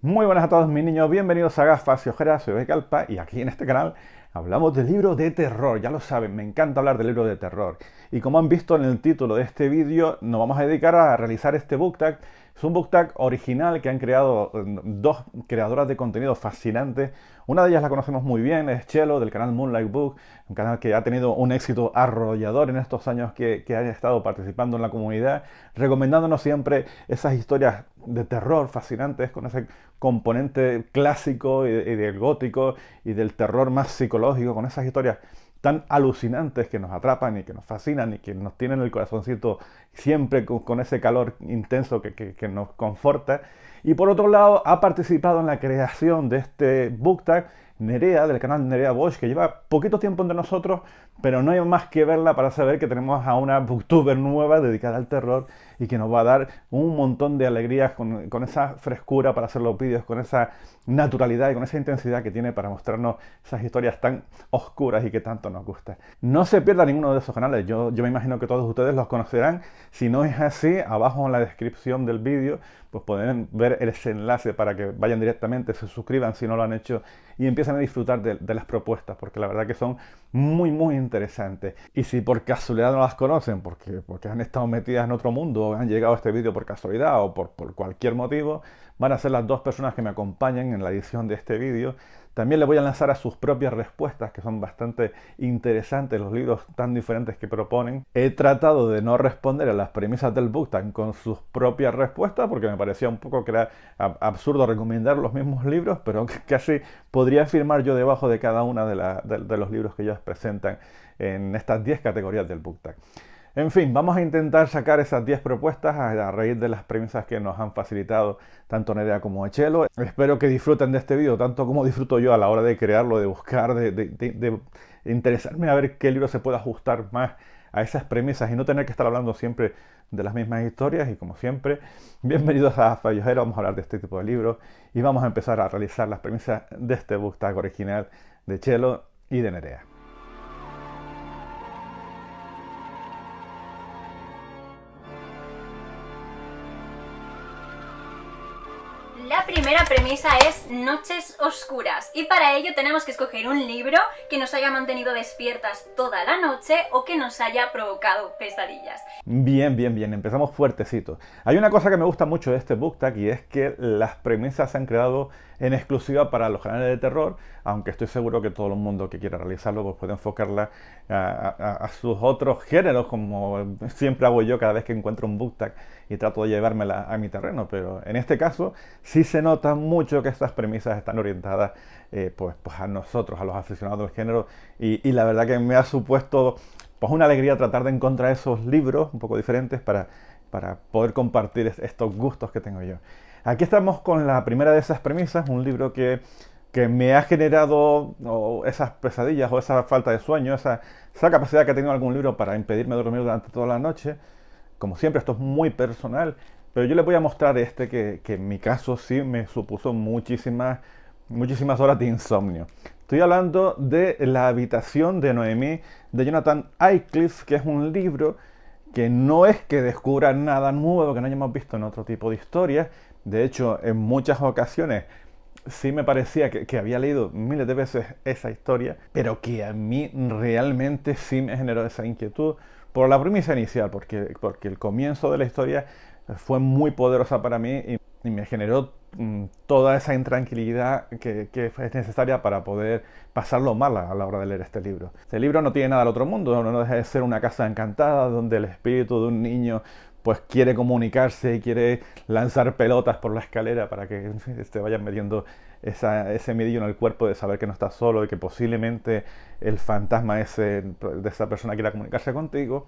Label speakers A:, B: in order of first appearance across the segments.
A: Muy buenas a todos mis niños, bienvenidos a Gafas y Ojeras, soy Becalpa y aquí en este canal hablamos de libros de terror, ya lo saben, me encanta hablar de libros de terror. Y como han visto en el título de este vídeo, nos vamos a dedicar a realizar este book tag. Es un book tag original que han creado dos creadoras de contenido fascinantes. Una de ellas la conocemos muy bien, es Chelo, del canal Moonlight Book, un canal que ha tenido un éxito arrollador en estos años que ha estado participando en la comunidad, recomendándonos siempre esas historias de terror fascinantes con ese componente clásico y del gótico y del terror más psicológico, con esas historias tan alucinantes que nos atrapan y que nos fascinan y que nos tienen el corazoncito siempre con ese calor intenso que nos conforta. Y por otro lado, ha participado en la creación de este book tag Nerea, del canal Nerea Bosch, que lleva poquito tiempo entre nosotros, pero no hay más que verla para saber que tenemos a una booktuber nueva dedicada al terror y que nos va a dar un montón de alegrías con esa frescura para hacer los vídeos, con esa naturalidad y con esa intensidad que tiene para mostrarnos esas historias tan oscuras y que tanto nos gustan. No se pierda ninguno de esos canales, yo me imagino que todos ustedes los conocerán. Si no es así, abajo en la descripción del vídeo pues pueden ver ese enlace para que vayan directamente, se suscriban si no lo han hecho y empiecen a disfrutar de las propuestas, porque la verdad que son muy interesantes. Y si por casualidad no las conocen, porque han estado metidas en otro mundo, o han llegado a este vídeo por casualidad o por cualquier motivo, van a ser las dos personas que me acompañen en la edición de este vídeo. También les voy a lanzar a sus propias respuestas, que son bastante interesantes los libros tan diferentes que proponen. He tratado de no responder a las premisas del book tag con sus propias respuestas, porque me parecía un poco que era absurdo recomendar los mismos libros, pero casi podría afirmar yo debajo de cada una de los libros que ellos presentan en estas 10 categorías del book tag. En fin, vamos a intentar sacar esas 10 propuestas a raíz de las premisas que nos han facilitado tanto Nerea como Chelo. Espero que disfruten de este vídeo tanto como disfruto yo a la hora de crearlo, de buscar, de interesarme a ver qué libro se puede ajustar más a esas premisas y no tener que estar hablando siempre de las mismas historias. Y como siempre, bienvenidos a Fallojero, vamos a hablar de este tipo de libros y vamos a empezar a realizar las premisas de este book tag original de Chelo y de Nerea.
B: La primera premisa es noches oscuras y para ello tenemos que escoger un libro que nos haya mantenido despiertas toda la noche o que nos haya provocado pesadillas.
A: Bien, empezamos fuertecito. Hay una cosa que me gusta mucho de este book tag y es que las premisas se han creado en exclusiva para los canales de terror, aunque estoy seguro que todo el mundo que quiera realizarlo pues puede enfocarla a sus otros géneros, como siempre hago yo cada vez que encuentro un book tag y trato de llevármela a mi terreno, pero en este caso sí se nota mucho que estas premisas están orientadas pues a nosotros, a los aficionados del género, y la verdad que me ha supuesto pues una alegría tratar de encontrar esos libros un poco diferentes para poder compartir estos gustos que tengo yo. Aquí estamos con la primera de esas premisas, un libro que me ha generado esas pesadillas o esa falta de sueño, esa capacidad que ha tenido algún libro para impedirme dormir durante toda la noche. Como siempre, esto es muy personal, pero yo les voy a mostrar este que en mi caso sí me supuso muchísimas horas de insomnio. Estoy hablando de La habitación de Noemí, de Jonathan Aycliffe, que es un libro que no es que descubra nada nuevo que no hayamos visto en otro tipo de historias. De hecho, en muchas ocasiones sí me parecía que había leído miles de veces esa historia, pero que a mí realmente sí me generó esa inquietud por la premisa inicial, porque el comienzo de la historia fue muy poderosa para mí y me generó toda esa intranquilidad que es necesaria para poder pasarlo mal a la hora de leer este libro. Este libro no tiene nada del otro mundo, no deja de ser una casa encantada donde el espíritu de un niño pues quiere comunicarse y quiere lanzar pelotas por la escalera para que te vayan metiendo ese miedillo en el cuerpo de saber que no estás solo y que posiblemente el fantasma de esa persona quiera comunicarse contigo.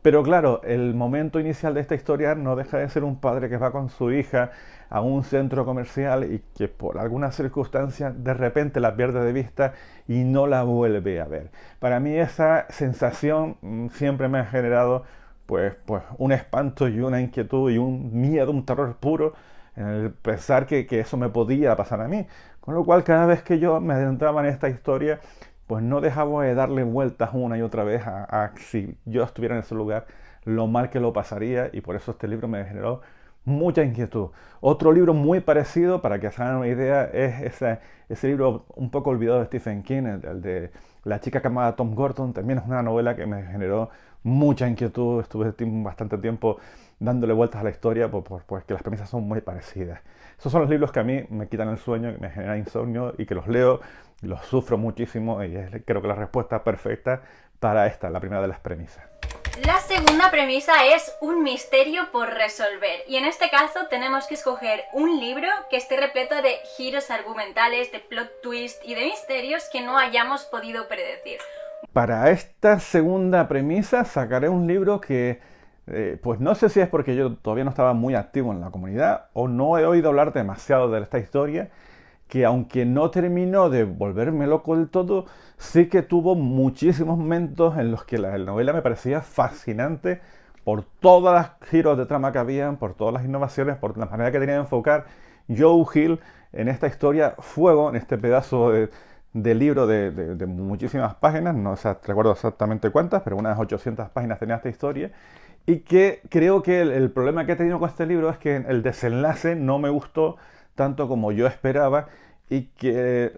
A: Pero claro, el momento inicial de esta historia no deja de ser un padre que va con su hija a un centro comercial y que por alguna circunstancia de repente la pierde de vista y no la vuelve a ver. Para mí esa sensación siempre me ha generado pues un espanto y una inquietud y un miedo, un terror puro en el pensar que eso me podía pasar a mí. Con lo cual cada vez que yo me adentraba en esta historia, pues no dejaba de darle vueltas una y otra vez a si yo estuviera en ese lugar, lo mal que lo pasaría, y por eso este libro me generó mucha inquietud. Otro libro muy parecido, para que se hagan una idea, es ese libro un poco olvidado de Stephen King, el de La chica que amaba a Tom Gordon. También es una novela que me generó mucha inquietud. Estuve bastante tiempo dándole vueltas a la historia porque las premisas son muy parecidas. Esos son los libros que a mí me quitan el sueño, que me generan insomnio y que los leo, los sufro muchísimo y es, creo que la respuesta perfecta para esta, la primera de las premisas.
B: La segunda premisa es un misterio por resolver, y en este caso tenemos que escoger un libro que esté repleto de giros argumentales, de plot twist y de misterios que no hayamos podido predecir.
A: Para esta segunda premisa sacaré un libro que, pues no sé si es porque yo todavía no estaba muy activo en la comunidad o no he oído hablar demasiado de esta historia, que aunque no terminó de volverme loco del todo, sí que tuvo muchísimos momentos en los que la novela me parecía fascinante por todos los giros de trama que habían, por todas las innovaciones, por la manera que tenía de enfocar Joe Hill en esta historia Fuego, en este pedazo de libro de muchísimas páginas, no recuerdo exactamente cuántas, pero unas 800 páginas tenía esta historia, y que creo que el problema que he tenido con este libro es que el desenlace no me gustó tanto como yo esperaba y que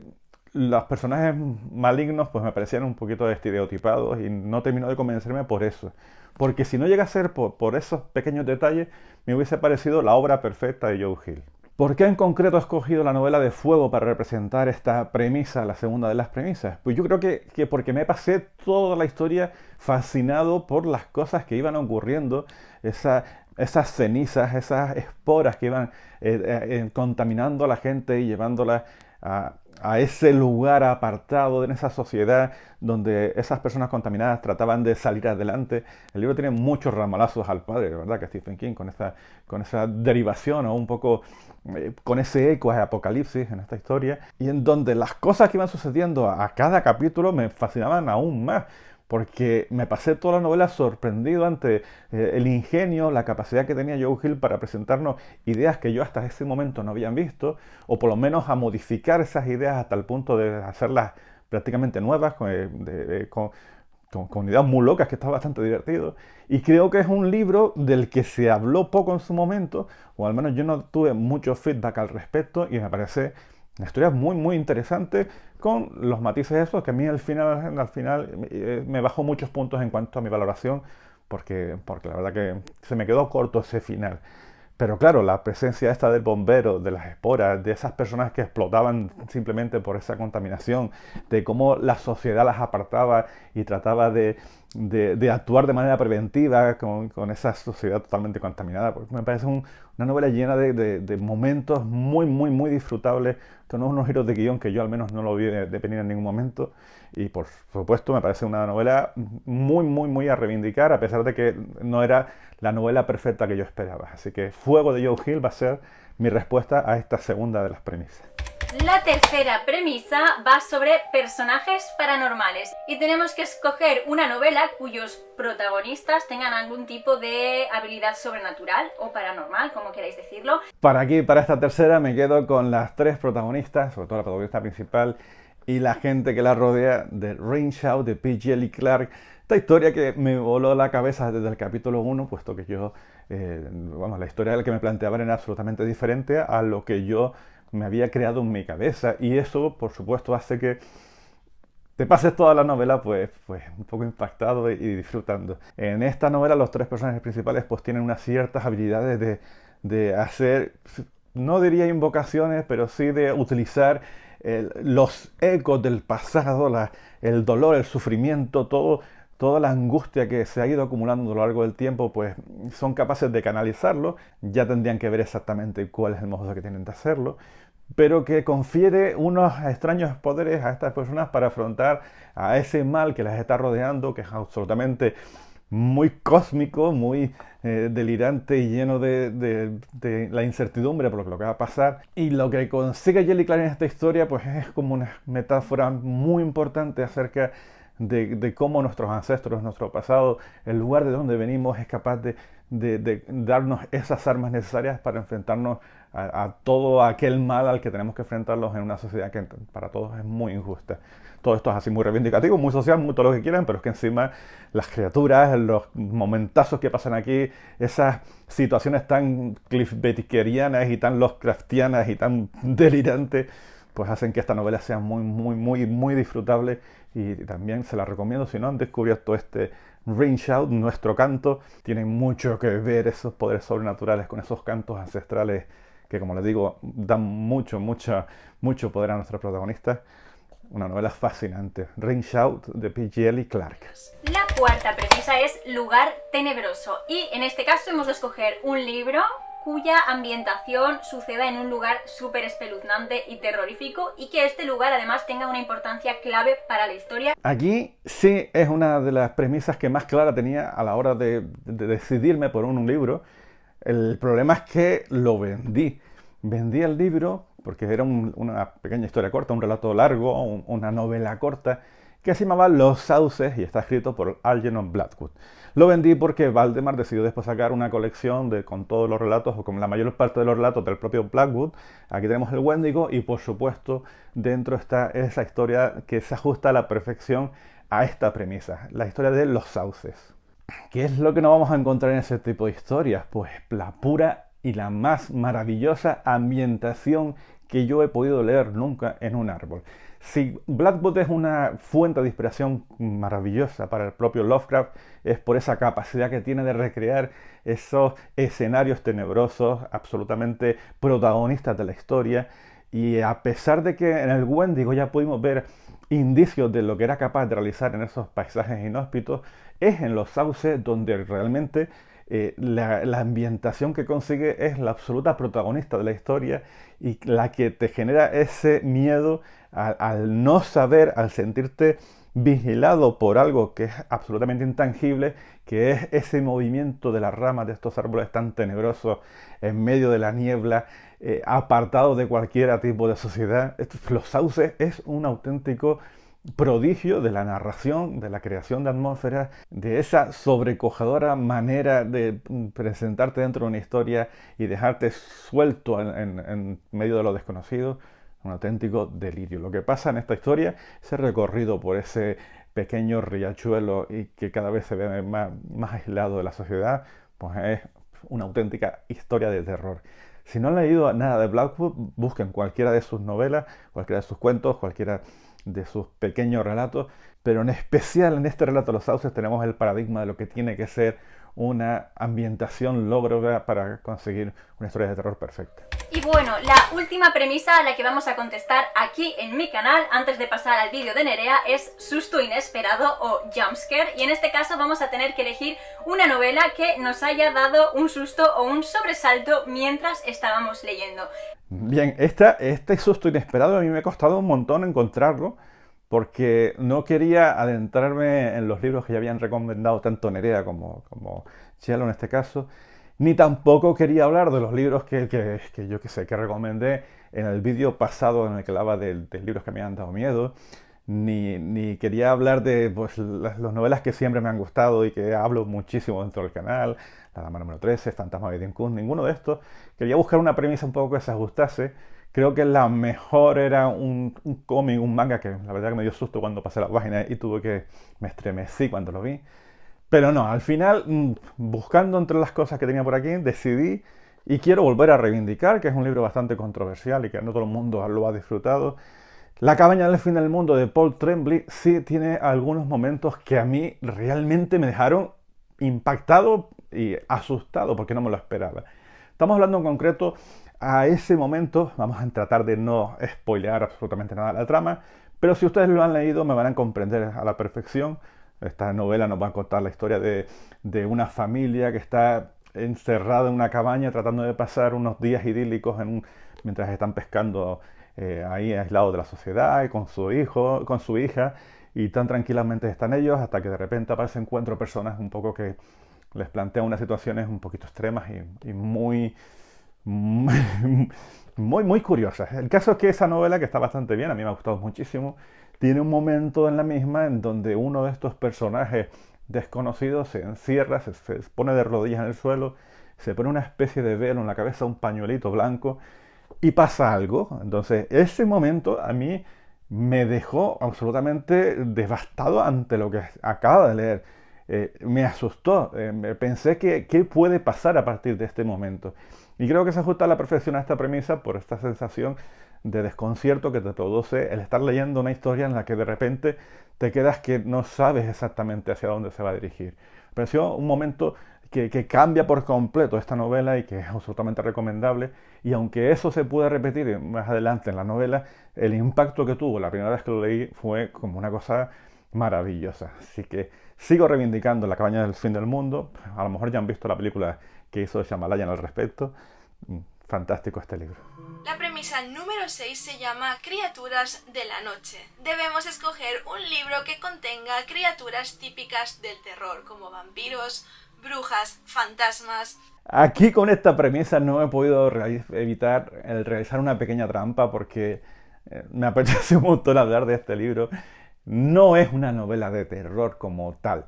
A: los personajes malignos pues me parecían un poquito estereotipados y no terminó de convencerme por eso. Porque si no llega a ser por esos pequeños detalles, me hubiese parecido la obra perfecta de Joe Hill. ¿Por qué en concreto he escogido la novela de Fuego para representar esta premisa, la segunda de las premisas? Pues yo creo que porque me pasé toda la historia fascinado por las cosas que iban ocurriendo, esas cenizas, esas esporas que iban contaminando a la gente y llevándola a ese lugar apartado en esa sociedad donde esas personas contaminadas trataban de salir adelante. El libro tiene muchos ramalazos al padre, ¿verdad? Que Stephen King con esa derivación o un poco con ese eco de Apocalipsis en esta historia, y en donde las cosas que iban sucediendo a cada capítulo me fascinaban aún más, porque me pasé toda la novela sorprendido ante el ingenio, la capacidad que tenía Joe Hill para presentarnos ideas que yo hasta ese momento no habían visto, o por lo menos a modificar esas ideas hasta el punto de hacerlas prácticamente nuevas, con ideas muy locas, que está bastante divertido. Y creo que es un libro del que se habló poco en su momento, o al menos yo no tuve mucho feedback al respecto, y me parece una historia muy muy interesante, con los matices esos que a mí al final me bajó muchos puntos en cuanto a mi valoración, porque la verdad que se me quedó corto ese final. Pero claro, la presencia esta del bombero, de las esporas, de esas personas que explotaban simplemente por esa contaminación, de cómo la sociedad las apartaba y trataba de actuar de manera preventiva con esa sociedad totalmente contaminada, pues me parece una novela llena de momentos muy, muy, muy disfrutables, con unos giros de guión que yo al menos no lo vi de venir en ningún momento. Y por supuesto me parece una novela muy, muy, muy a reivindicar, a pesar de que no era la novela perfecta que yo esperaba. Así que Fuego de Joe Hill va a ser mi respuesta a esta segunda de las premisas.
B: La tercera premisa va sobre personajes paranormales y tenemos que escoger una novela cuyos protagonistas tengan algún tipo de habilidad sobrenatural o paranormal, como queráis decirlo.
A: Para esta tercera me quedo con las tres protagonistas, sobre todo la protagonista principal y la gente que la rodea, de Renshaw, de P. Djeli Clark. Esta historia que me voló la cabeza desde el capítulo 1, puesto que yo, la historia que me planteaban era absolutamente diferente a lo que yo me había creado en mi cabeza, y eso por supuesto hace que te pases toda la novela pues un poco impactado y disfrutando. En esta novela los tres personajes principales pues tienen unas ciertas habilidades de hacer, no diría invocaciones, pero sí de utilizar los ecos del pasado, el dolor, el sufrimiento, toda la angustia que se ha ido acumulando a lo largo del tiempo, pues son capaces de canalizarlo. Ya tendrían que ver exactamente cuál es el modo que tienen de hacerlo, pero que confiere unos extraños poderes a estas personas para afrontar a ese mal que las está rodeando, que es absolutamente muy cósmico, muy delirante y lleno de la incertidumbre por lo que va a pasar. Y lo que consigue Djeli Clark en esta historia pues es como una metáfora muy importante acerca de cómo nuestros ancestros, nuestro pasado, el lugar de donde venimos, es capaz de darnos esas armas necesarias para enfrentarnos a todo aquel mal al que tenemos que enfrentarlos en una sociedad que para todos es muy injusta. Todo esto es así muy reivindicativo, muy social, muy todo lo que quieran, pero es que encima las criaturas, los momentazos que pasan aquí, esas situaciones tan cliffbangerianas y tan Lovecraftianas y tan delirantes, pues hacen que esta novela sea muy disfrutable, y también se la recomiendo si no han descubierto este Ring Shout, nuestro canto. Tiene mucho que ver esos poderes sobrenaturales con esos cantos ancestrales que, como les digo, dan mucho poder a nuestros protagonistas. Una novela fascinante, Ring Shout de P.G. Ellie Clark.
B: La cuarta premisa es lugar tenebroso, y en este caso hemos de escoger un libro cuya ambientación suceda en un lugar súper espeluznante y terrorífico, y que este lugar además tenga una importancia clave para la historia.
A: Aquí sí es una de las premisas que más clara tenía a la hora de decidirme por un libro. El problema es que lo vendí. Vendí el libro porque era una pequeña historia corta, un relato largo, una novela corta, que se llamaba Los Sauces y está escrito por Algernon Blackwood. Lo vendí porque Valdemar decidió después sacar una colección con todos los relatos, o con la mayor parte de los relatos del propio Blackwood. Aquí tenemos el Wendigo y, por supuesto, dentro está esa historia que se ajusta a la perfección a esta premisa, la historia de Los Sauces. ¿Qué es lo que no vamos a encontrar en ese tipo de historias? Pues la pura y la más maravillosa ambientación que yo he podido leer nunca en un árbol. Si Blackwood es una fuente de inspiración maravillosa para el propio Lovecraft, es por esa capacidad que tiene de recrear esos escenarios tenebrosos, absolutamente protagonistas de la historia. Y a pesar de que en el Wendigo ya pudimos ver indicios de lo que era capaz de realizar en esos paisajes inhóspitos, es en Los Sauces donde realmente la ambientación que consigue es la absoluta protagonista de la historia, y la que te genera ese miedo al no saber, al sentirte vigilado por algo que es absolutamente intangible, que es ese movimiento de las ramas de estos árboles tan tenebrosos en medio de la niebla, apartado de cualquier tipo de sociedad. Los Sauces es un auténtico prodigio de la narración, de la creación de atmósferas, de esa sobrecogedora manera de presentarte dentro de una historia y dejarte suelto en medio de lo desconocido. Un auténtico delirio. Lo que pasa en esta historia, ese recorrido por ese pequeño riachuelo y que cada vez se ve más aislado de la sociedad, pues es una auténtica historia de terror. Si no han leído nada de Blackwood, busquen cualquiera de sus novelas, cualquiera de sus cuentos, cualquiera de sus pequeños relatos, pero en especial en este relato de Los Sauces tenemos el paradigma de lo que tiene que ser una ambientación lóbrega para conseguir una historia de terror perfecta.
B: Y bueno, la última premisa a la que vamos a contestar aquí en mi canal, antes de pasar al vídeo de Nerea, es susto inesperado o jumpscare, y en este caso vamos a tener que elegir una novela que nos haya dado un susto o un sobresalto mientras estábamos leyendo.
A: Bien, este susto inesperado a mí me ha costado un montón encontrarlo, porque no quería adentrarme en los libros que ya habían recomendado tanto Nerea como Chelo en este caso, ni tampoco quería hablar de los libros que yo que sé, que recomendé en el vídeo pasado en el que hablaba de libros que me han dado miedo, ni quería hablar de pues, las novelas que siempre me han gustado y que hablo muchísimo dentro del canal, La Dama número 13, Fantasma de Dinkun, ninguno de estos. Quería buscar una premisa un poco que se ajustase. Creo que la mejor era un cómic, un manga, que la verdad que me dio susto cuando pasé la página y me estremecí cuando lo vi. Pero no, al final, buscando entre las cosas que tenía por aquí, decidí, y quiero volver a reivindicar, que es un libro bastante controversial y que no todo el mundo lo ha disfrutado. La cabaña del fin del mundo de Paul Tremblay sí tiene algunos momentos que a mí realmente me dejaron impactado y asustado porque no me lo esperaba. Estamos hablando en concreto a ese momento, vamos a tratar de no spoilear absolutamente nada de la trama, pero si ustedes lo han leído me van a comprender a la perfección. Esta novela nos va a contar la historia de una familia que está encerrada en una cabaña tratando de pasar unos días idílicos mientras están pescando ahí aislados de la sociedad y con su hijo, con su hija, y tan tranquilamente están ellos hasta que de repente aparecen 4 personas un poco que les plantean unas situaciones un poquito extremas y muy curiosas. El caso es que esa novela, que está bastante bien, a mí me ha gustado muchísimo, tiene un momento en la misma en donde uno de estos personajes desconocidos se encierra, se pone de rodillas en el suelo, se pone una especie de velo en la cabeza, un pañuelito blanco, y pasa algo. Entonces, ese momento a mí me dejó absolutamente devastado ante lo que acaba de leer. Me asustó, pensé que qué puede pasar a partir de este momento. Y creo que se ajusta a la perfección a esta premisa por esta sensación de desconcierto que te produce el estar leyendo una historia en la que de repente te quedas que no sabes exactamente hacia dónde se va a dirigir. Me pareció un momento que cambia por completo esta novela y que es absolutamente recomendable. Y aunque eso se puede repetir más adelante en la novela, el impacto que tuvo la primera vez que lo leí fue como una cosa maravillosa. Así que sigo reivindicando La cabaña del fin del mundo. A lo mejor ya han visto la película que hizo Shyamalan al respecto. Fantástico este libro.
C: La premisa número 6 se llama Criaturas de la noche. Debemos escoger un libro que contenga criaturas típicas del terror, como vampiros, brujas, fantasmas.
A: Aquí con esta premisa no he podido evitar el realizar una pequeña trampa porque me apetece un montón hablar de este libro. No es una novela de terror como tal,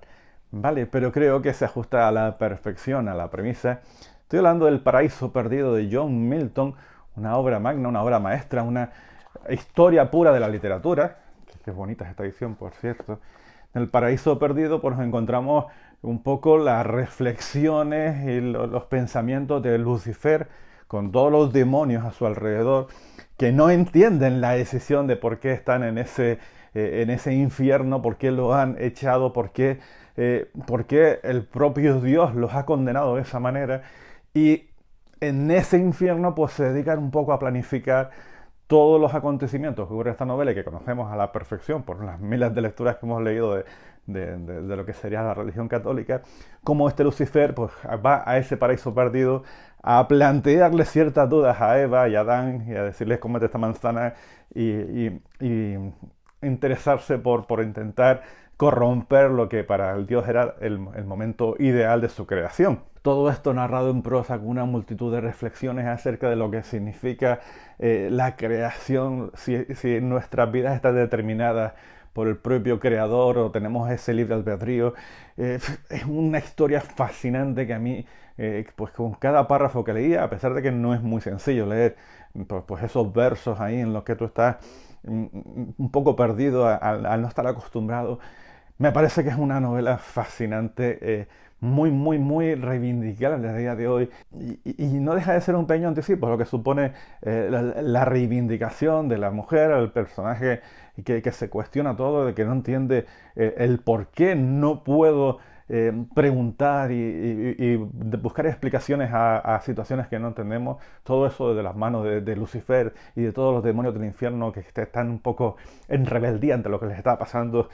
A: ¿vale? Pero creo que se ajusta a la perfección a la premisa. Estoy hablando del Paraíso Perdido de John Milton, una obra magna, una obra maestra, una historia pura de la literatura. Qué bonita es esta edición, por cierto. En el Paraíso Perdido pues, nos encontramos un poco las reflexiones y los pensamientos de Lucifer con todos los demonios a su alrededor que no entienden la decisión de por qué están en ese infierno, por qué lo han echado, por qué el propio Dios los ha condenado de esa manera. Y en ese infierno pues se dedican un poco a planificar todos los acontecimientos que ocurren en esta novela y que conocemos a la perfección por las miles de lecturas que hemos leído de lo que sería la religión católica, como este Lucifer pues, va a ese paraíso perdido a plantearle ciertas dudas a Eva y a Adán y a decirles cómete esta manzana y interesarse por intentar corromper lo que para el Dios era el momento ideal de su creación. Todo esto narrado en prosa con una multitud de reflexiones acerca de lo que significa la creación, si nuestras vidas están determinadas por el propio creador o tenemos ese libre albedrío. Es una historia fascinante que a mí, pues con cada párrafo que leía, a pesar de que no es muy sencillo leer, pues esos versos ahí en los que tú estás un poco perdido al no estar acostumbrado, me parece que es una novela fascinante, muy, muy, muy reivindicable a día de hoy y no deja de ser un pequeño anticipo, lo que supone la reivindicación de la mujer, el personaje que se cuestiona todo, de que no entiende el por qué no puedo preguntar y buscar explicaciones a situaciones que no entendemos, todo eso de las manos de Lucifer y de todos los demonios del infierno que están un poco en rebeldía ante lo que les está pasando.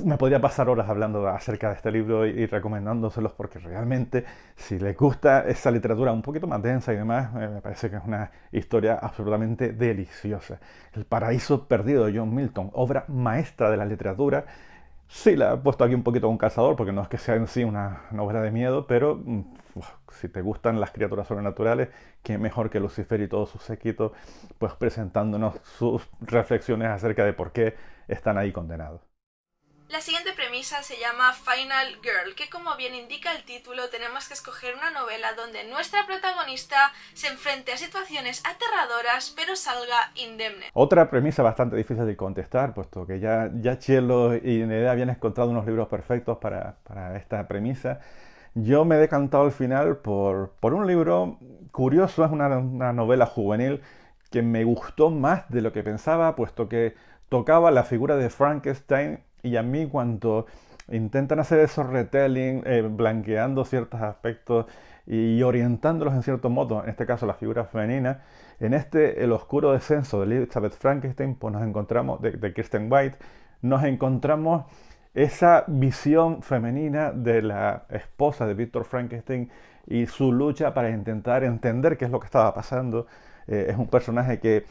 A: Me podría pasar horas hablando acerca de este libro y recomendándoselos porque realmente si les gusta esa literatura un poquito más densa y demás, me parece que es una historia absolutamente deliciosa. El Paraíso Perdido de John Milton, obra maestra de la literatura. Sí, la he puesto aquí un poquito con calzador porque no es que sea en sí una novela de miedo, pero si te gustan las criaturas sobrenaturales, qué mejor que Lucifer y todo su séquito, pues presentándonos sus reflexiones acerca de por qué están ahí condenados.
C: La siguiente premisa se llama Final Girl, que como bien indica el título, tenemos que escoger una novela donde nuestra protagonista se enfrente a situaciones aterradoras pero salga indemne.
A: Otra premisa bastante difícil de contestar, puesto que ya Chelo y Nerea habían encontrado unos libros perfectos para esta premisa. Yo me he decantado al final por un libro curioso, es una novela juvenil que me gustó más de lo que pensaba, puesto que tocaba la figura de Frankenstein. Y a mí cuando intentan hacer esos retelling, blanqueando ciertos aspectos y orientándolos en cierto modo, en este caso la figura femenina, en El oscuro descenso de Elizabeth Frankenstein, pues nos encontramos, de Kirsten White, nos encontramos esa visión femenina de la esposa de Víctor Frankenstein y su lucha para intentar entender qué es lo que estaba pasando. Es un personaje que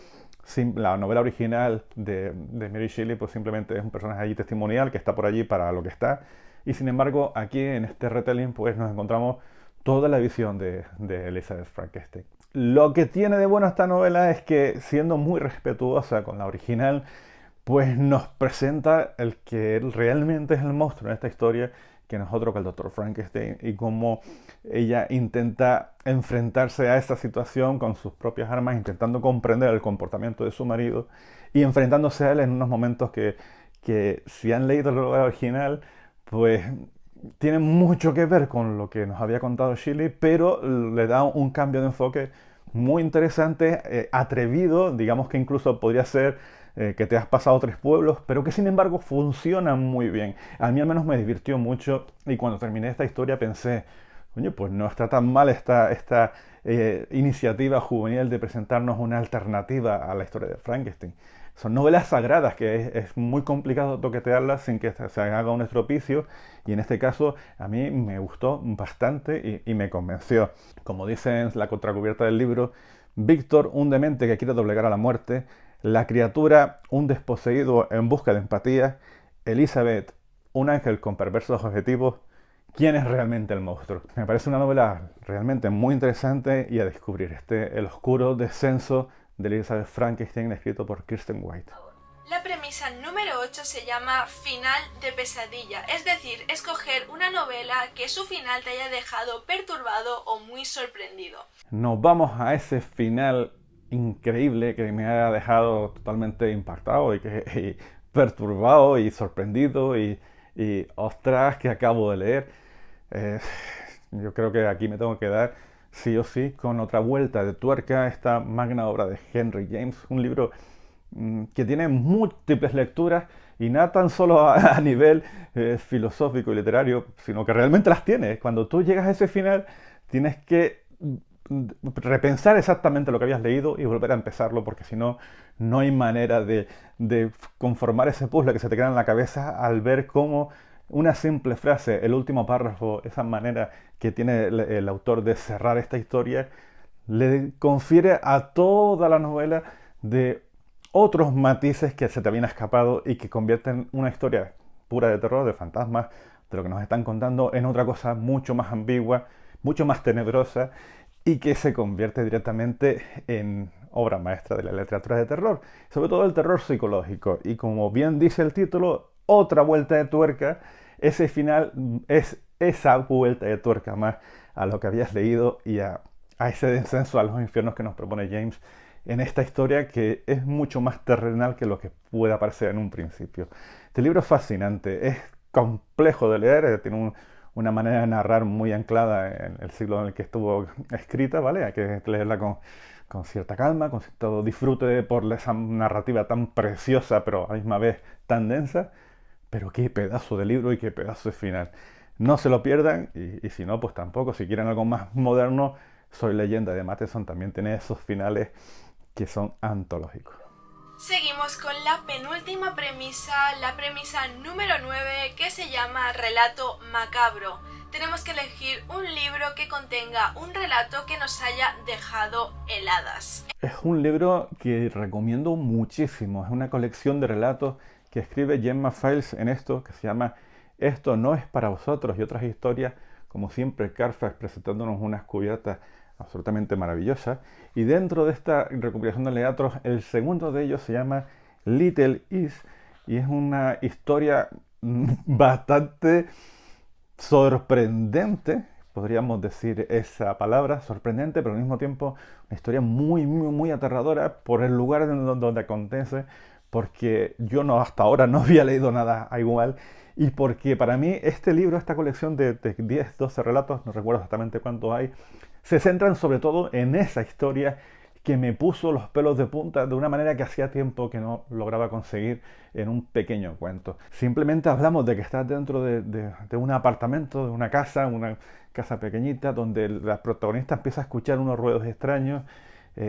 A: la novela original de Mary Shelley pues simplemente es un personaje allí testimonial que está por allí para lo que está, y sin embargo aquí en este retelling pues nos encontramos toda la visión de Elizabeth Frankenstein. Lo que tiene de bueno esta novela es que, siendo muy respetuosa con la original, pues nos presenta el que realmente es el monstruo en esta historia, que no es otro que el Dr. Frankenstein, y cómo ella intenta enfrentarse a esta situación con sus propias armas, intentando comprender el comportamiento de su marido y enfrentándose a él en unos momentos que si han leído el original, pues tienen mucho que ver con lo que nos había contado Shelley, pero le da un cambio de enfoque muy interesante, atrevido, digamos que incluso podría ser que te has pasado 3 pueblos, pero que sin embargo funcionan muy bien. A mí al menos me divirtió mucho y cuando terminé esta historia pensé, oye, pues no está tan mal esta iniciativa juvenil de presentarnos una alternativa a la historia de Frankenstein. Son novelas sagradas que es muy complicado toquetearlas sin que se haga un estropicio, y en este caso a mí me gustó bastante y me convenció. Como dice en la contracubierta del libro, Víctor, un demente que quiere doblegar a la muerte; la criatura, un desposeído en busca de empatía; Elizabeth, un ángel con perversos objetivos. ¿Quién es realmente el monstruo? Me parece una novela realmente muy interesante y a descubrir. El oscuro descenso de Elizabeth Frankenstein, escrito por Kirsten White.
C: La premisa número 8 se llama final de pesadilla, es decir, escoger una novela que su final te haya dejado perturbado o muy sorprendido.
A: Nos vamos a ese final increíble que me ha dejado totalmente impactado y perturbado y sorprendido y ostras, que acabo de leer. Yo creo que aquí me tengo que dar sí o sí con otra vuelta de tuerca, esta magna obra de Henry James, un libro que tiene múltiples lecturas y nada tan solo a nivel filosófico y literario, sino que realmente las tienes. Cuando tú llegas a ese final tienes que repensar exactamente lo que habías leído y volver a empezarlo, porque si no, no hay manera de conformar ese puzzle que se te queda en la cabeza al ver cómo una simple frase, el último párrafo, esa manera que tiene el autor de cerrar esta historia, le confiere a toda la novela de otros matices que se te habían escapado y que convierten una historia pura de terror, de fantasmas, de lo que nos están contando, en otra cosa mucho más ambigua, mucho más tenebrosa, y que se convierte directamente en obra maestra de la literatura de terror, sobre todo el terror psicológico. Y como bien dice el título, otra vuelta de tuerca. Ese final es esa vuelta de tuerca más a lo que habías leído y a ese descenso a los infiernos que nos propone James en esta historia, que es mucho más terrenal que lo que pueda parecer en un principio. Este libro es fascinante, es complejo de leer, tiene una manera de narrar muy anclada en el siglo en el que estuvo escrita, ¿vale? Hay que leerla con cierta calma, con cierto disfrute por esa narrativa tan preciosa, pero a la misma vez tan densa. Pero qué pedazo de libro y qué pedazo de final. No se lo pierdan, y si no, pues tampoco. Si quieren algo más moderno, Soy Leyenda de Matheson también tiene esos finales que son antológicos.
C: Seguimos con la penúltima premisa, la premisa número 9, que se llama Relato Macabro. Tenemos que elegir un libro que contenga un relato que nos haya dejado heladas.
A: Es un libro que recomiendo muchísimo. Es una colección de relatos que escribe Gemma Files en esto, que se llama Esto no es para vosotros, y otras historias, como siempre Carfax presentándonos unas cubiertas absolutamente maravillosas. Y dentro de esta recopilación de relatos, el segundo de ellos se llama Little Is, y es una historia bastante sorprendente, podríamos decir esa palabra, sorprendente, pero al mismo tiempo una historia muy, muy, muy aterradora por el lugar donde acontece, porque yo hasta ahora no había leído nada igual, y porque para mí este libro, esta colección de 10, 12 relatos, no recuerdo exactamente cuántos hay, se centran sobre todo en esa historia que me puso los pelos de punta de una manera que hacía tiempo que no lograba conseguir en un pequeño cuento. Simplemente hablamos de que estás dentro de un apartamento, de una casa pequeñita, donde la protagonista empieza a escuchar unos ruidos extraños,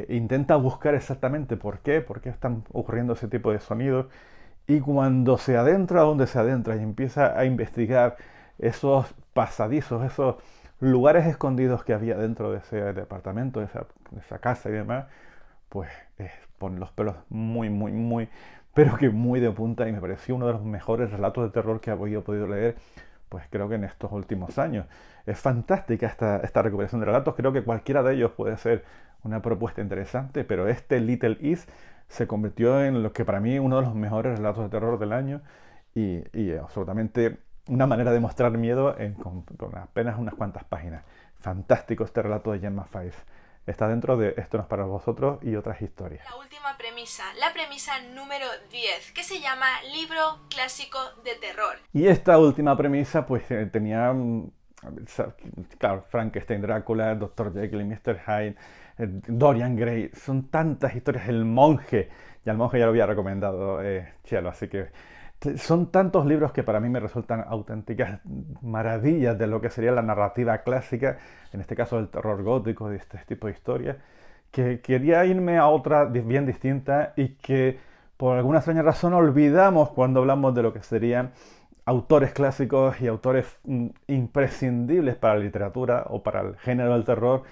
A: intenta buscar exactamente por qué están ocurriendo ese tipo de sonidos, y cuando se adentra donde se adentra y empieza a investigar esos pasadizos, esos lugares escondidos que había dentro de ese departamento, de esa casa y demás, pues pone los pelos muy, muy, muy, pero que muy de punta, y me pareció uno de los mejores relatos de terror que había podido leer, pues creo que en estos últimos años. Es fantástica esta recuperación de relatos, creo que cualquiera de ellos puede ser una propuesta interesante, pero este Little Is se convirtió en lo que para mí uno de los mejores relatos de terror del año, y absolutamente una manera de mostrar miedo con apenas unas cuantas páginas. Fantástico este relato de Gemma Files. Está dentro de Esto no es para vosotros y otras historias.
C: La última premisa, la premisa número 10, que se llama Libro Clásico de Terror.
A: Y esta última premisa pues tenía, claro, Frankenstein, Drácula, Dr. Jekyll y Mr. Hyde, Dorian Gray, son tantas historias, El monje, ya el monje ya lo había recomendado Chelo, así que son tantos libros que para mí me resultan auténticas maravillas de lo que sería la narrativa clásica, en este caso del terror gótico, de este tipo de historias, que quería irme a otra bien distinta y que por alguna extraña razón olvidamos cuando hablamos de lo que serían autores clásicos y autores imprescindibles para la literatura o para el género del terror,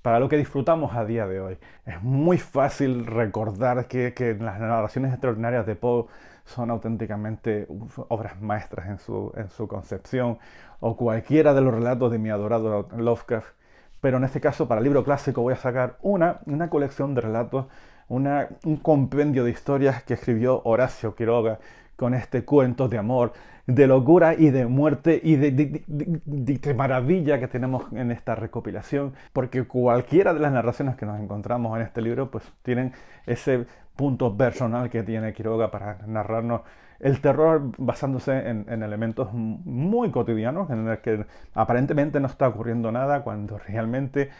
A: para lo que disfrutamos a día de hoy. Es muy fácil recordar que las narraciones extraordinarias de Poe son auténticamente obras maestras en su concepción, o cualquiera de los relatos de mi adorado Lovecraft, pero en este caso para el libro clásico voy a sacar una colección de relatos, un compendio de historias que escribió Horacio Quiroga con este cuento de amor, de locura y de muerte y de maravilla que tenemos en esta recopilación, porque cualquiera de las narraciones que nos encontramos en este libro pues tienen ese punto personal que tiene Quiroga para narrarnos el terror basándose en elementos muy cotidianos, en el que aparentemente no está ocurriendo nada, cuando realmente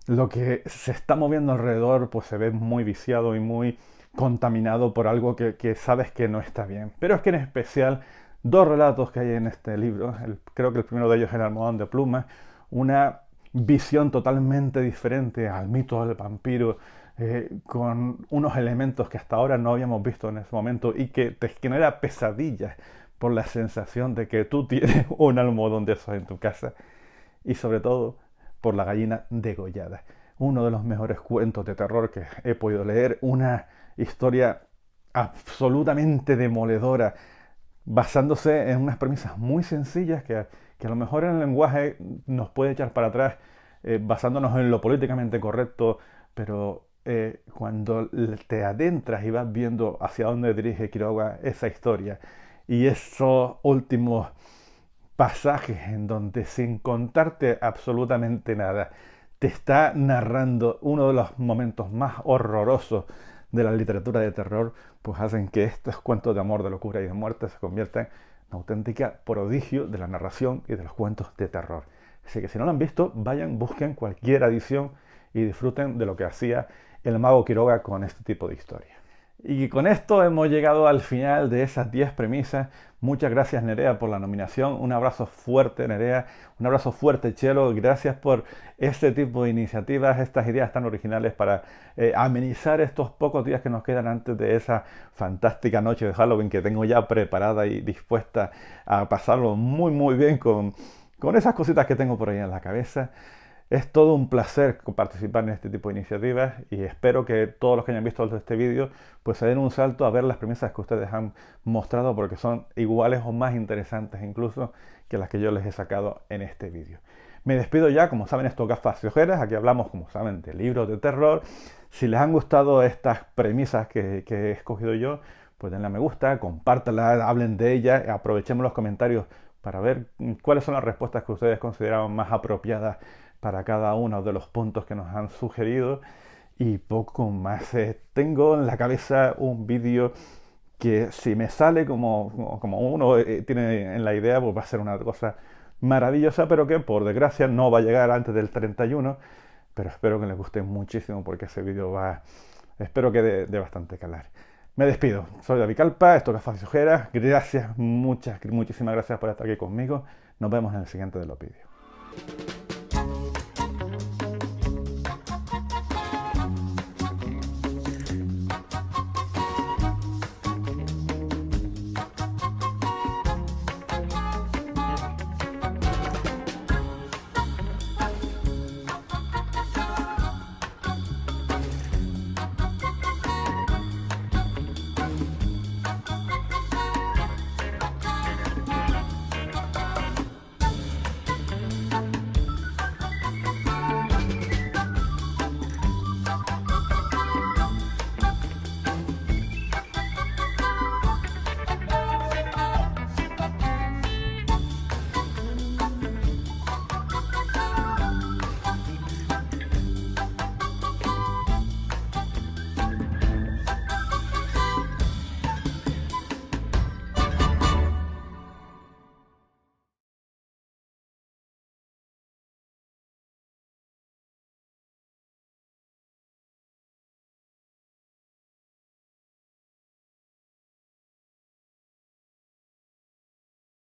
A: lo que se está moviendo alrededor pues se ve muy viciado y muy contaminado por algo que sabes que no está bien. Pero es que en especial dos relatos que hay en este libro, creo que el primero de ellos es El almohadón de plumas, una visión totalmente diferente al mito del vampiro, con unos elementos que hasta ahora no habíamos visto en ese momento y que te genera pesadillas por la sensación de que tú tienes un almohadón de esos en tu casa, y sobre todo por la gallina degollada. Uno de los mejores cuentos de terror que he podido leer, una historia absolutamente demoledora, basándose en unas premisas muy sencillas que a lo mejor en el lenguaje nos puede echar para atrás, basándonos en lo políticamente correcto, pero cuando te adentras y vas viendo hacia dónde dirige Quiroga esa historia y esos últimos pasajes en donde, sin contarte absolutamente nada, te está narrando uno de los momentos más horrorosos de la literatura de terror, pues hacen que estos cuentos de amor, de locura y de muerte se conviertan en auténtica prodigio de la narración y de los cuentos de terror. Así que si no lo han visto, vayan, busquen cualquier edición y disfruten de lo que hacía el mago Quiroga con este tipo de historia. Y con esto hemos llegado al final de esas 10 premisas. Muchas gracias, Nerea, por la nominación. Un abrazo fuerte, Nerea. Un abrazo fuerte, Chelo. Gracias por este tipo de iniciativas, estas ideas tan originales para amenizar estos pocos días que nos quedan antes de esa fantástica noche de Halloween que tengo ya preparada y dispuesta a pasarlo muy, muy bien con esas cositas que tengo por ahí en la cabeza. Es todo un placer participar en este tipo de iniciativas y espero que todos los que hayan visto este vídeo pues se den un salto a ver las premisas que ustedes han mostrado, porque son iguales o más interesantes incluso que las que yo les he sacado en este vídeo. Me despido ya, como saben, esto Gafas y Ojeras. Aquí hablamos, como saben, de libros de terror. Si les han gustado estas premisas que he escogido yo, pues denle a me gusta, compártanla, hablen de ellas, aprovechemos los comentarios para ver cuáles son las respuestas que ustedes consideran más apropiadas para cada uno de los puntos que nos han sugerido, y poco más. Tengo en la cabeza un vídeo que, si me sale como uno tiene en la idea, pues va a ser una cosa maravillosa, pero que por desgracia no va a llegar antes del 31, pero espero que les guste muchísimo, porque ese vídeo espero que dé bastante calar. Me despido, soy David Calpa, esto es Gafas y Ojeras. Gracias, muchísimas gracias por estar aquí conmigo. Nos vemos en el siguiente de los vídeos.